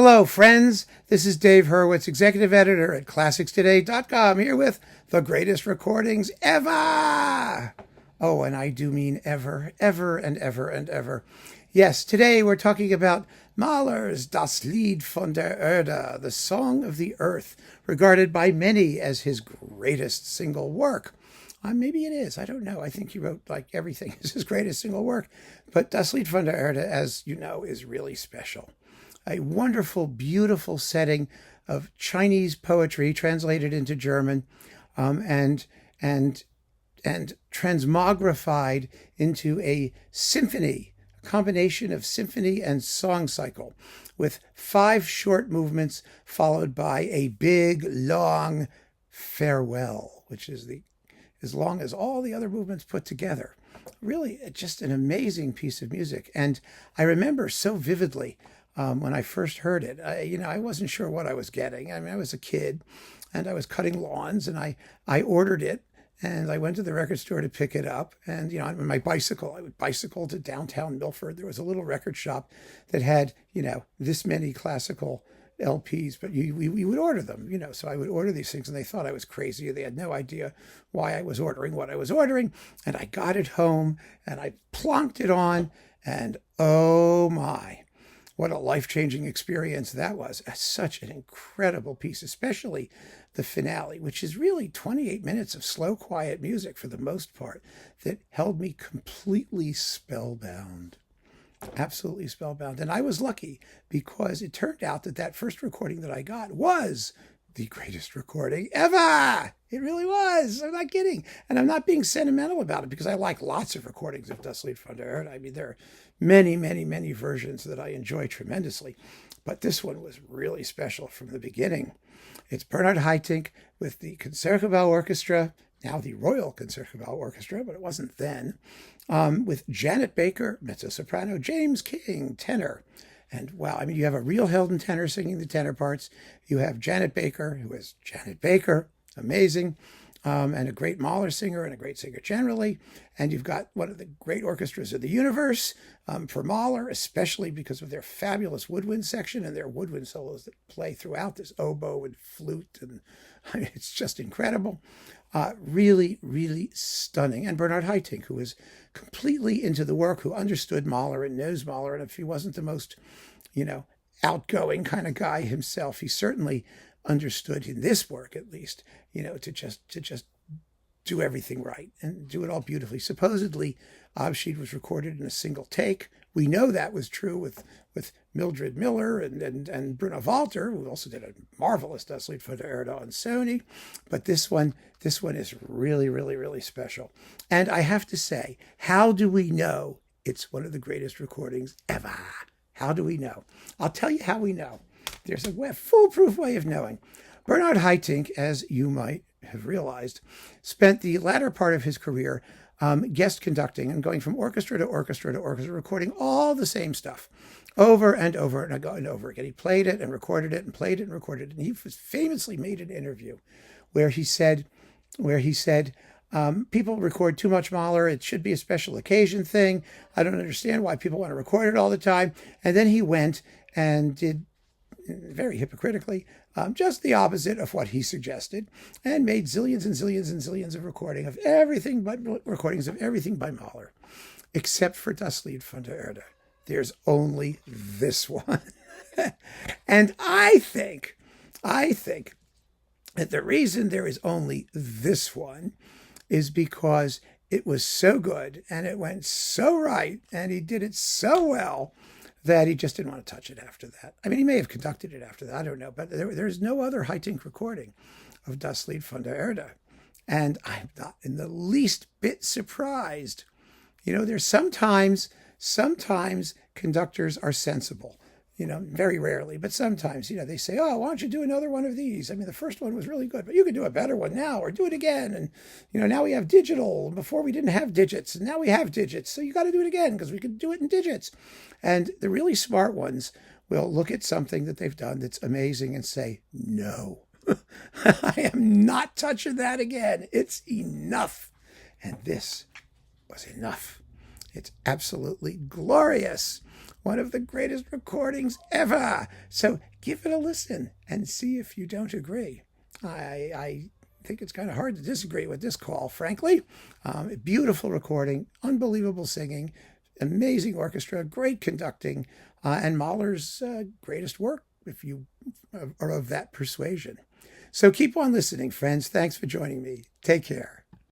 Hello, friends. This is Dave Hurwitz, executive editor at ClassicsToday.com, here with the greatest recordings ever. Oh, and I do mean ever, ever, and ever, and ever. Yes, today we're talking about Mahler's Das Lied von der Erde, the Song of the Earth, regarded by many as his greatest single work. Maybe it is. I don't know. I think he wrote like everything is his greatest single work. But Das Lied von der Erde, as you know, is really special. A wonderful, beautiful setting of Chinese poetry translated into German, and transmogrified into a symphony, a combination of symphony and song cycle, with 5 short movements followed by a big, long farewell, which is as long as all the other movements put together. Really, just an amazing piece of music. And I remember so vividly when I first heard it. I wasn't sure what I was getting. I mean, I was a kid, and I was cutting lawns, and I ordered it, and I went to the record store to pick it up. And, on my bicycle, I would bicycle to downtown Milford. There was a little record shop that had, this many classical LPs, but we would order them, so I would order these things, and they thought I was crazy. They had no idea why I was ordering what I was ordering. And I got it home, and I plonked it on, and oh my, what a life-changing experience that was. Such an incredible piece, especially the finale, which is really 28 minutes of slow, quiet music for the most part that held me completely spellbound. Absolutely spellbound. And I was lucky because it turned out that first recording that I got was the greatest recording ever. It really was. I'm not kidding. And I'm not being sentimental about it, because I like lots of recordings of Das Lied von der Erde. I mean, there are many, many, many versions that I enjoy tremendously. But this one was really special from the beginning. It's Bernard Haitink with the Concertgebouw Orchestra, now the Royal Concertgebouw Orchestra, but it wasn't then, with Janet Baker, mezzo-soprano, James King, tenor. And wow, I mean, you have a real Hilton tenor singing the tenor parts. You have Janet Baker, who is Janet Baker, amazing, and a great Mahler singer and a great singer generally. And you've got one of the great orchestras of the universe for Mahler, especially because of their fabulous woodwind section and their woodwind solos that play throughout this oboe and flute. And I mean, it's just incredible. Really, really stunning. And Bernard Haitink, who is completely into the work, who understood Mahler and knows Mahler. And if he wasn't the most, outgoing kind of guy himself, he certainly understood, in this work at least, to just do everything right and do it all beautifully. Supposedly, Abschied was recorded in a single take. We know that was true with Mildred Miller and Bruno Walter, who also did a marvelous Das Lied von der Erde on Sony. But this one is really, really, really special. And I have to say, how do we know it's one of the greatest recordings ever? How do we know? I'll tell you how we know. There's a foolproof way of knowing. Bernard Haitink, as you might have realized, spent the latter part of his career guest conducting and going from orchestra to orchestra to orchestra, recording all the same stuff over and over and over again. He played it and recorded it and played it and recorded it. And he famously made an interview where he said, people record too much Mahler. It should be a special occasion thing. I don't understand why people want to record it all the time. And then he went and did, very hypocritically, just the opposite of what he suggested, and made zillions and zillions and zillions of recordings of everything by Mahler, except for Das Lied von der Erde. There's only this one. And I think that the reason there is only this one is because it was so good and it went so right and he did it so well that he just didn't want to touch it after that. I mean, he may have conducted it after that, I don't know, but there's no other Haitink recording of Das Lied von der Erde. And I'm not in the least bit surprised. There's sometimes conductors are sensible, very rarely, but sometimes, they say, oh, why don't you do another one of these? I mean, the first one was really good, but you could do a better one now, or do it again. And, now we have digital. Before we didn't have digits, and now we have digits. So you got to do it again because we could do it in digits. And the really smart ones will look at something that they've done that's amazing and say, no, I am not touching that again. It's enough. And this was enough. It's absolutely glorious. One of the greatest recordings ever. So give it a listen and see if you don't agree. I think it's kind of hard to disagree with this call, frankly. Beautiful recording, unbelievable singing, amazing orchestra, great conducting, and Mahler's greatest work, if you are of that persuasion. So keep on listening, friends. Thanks for joining me. Take care.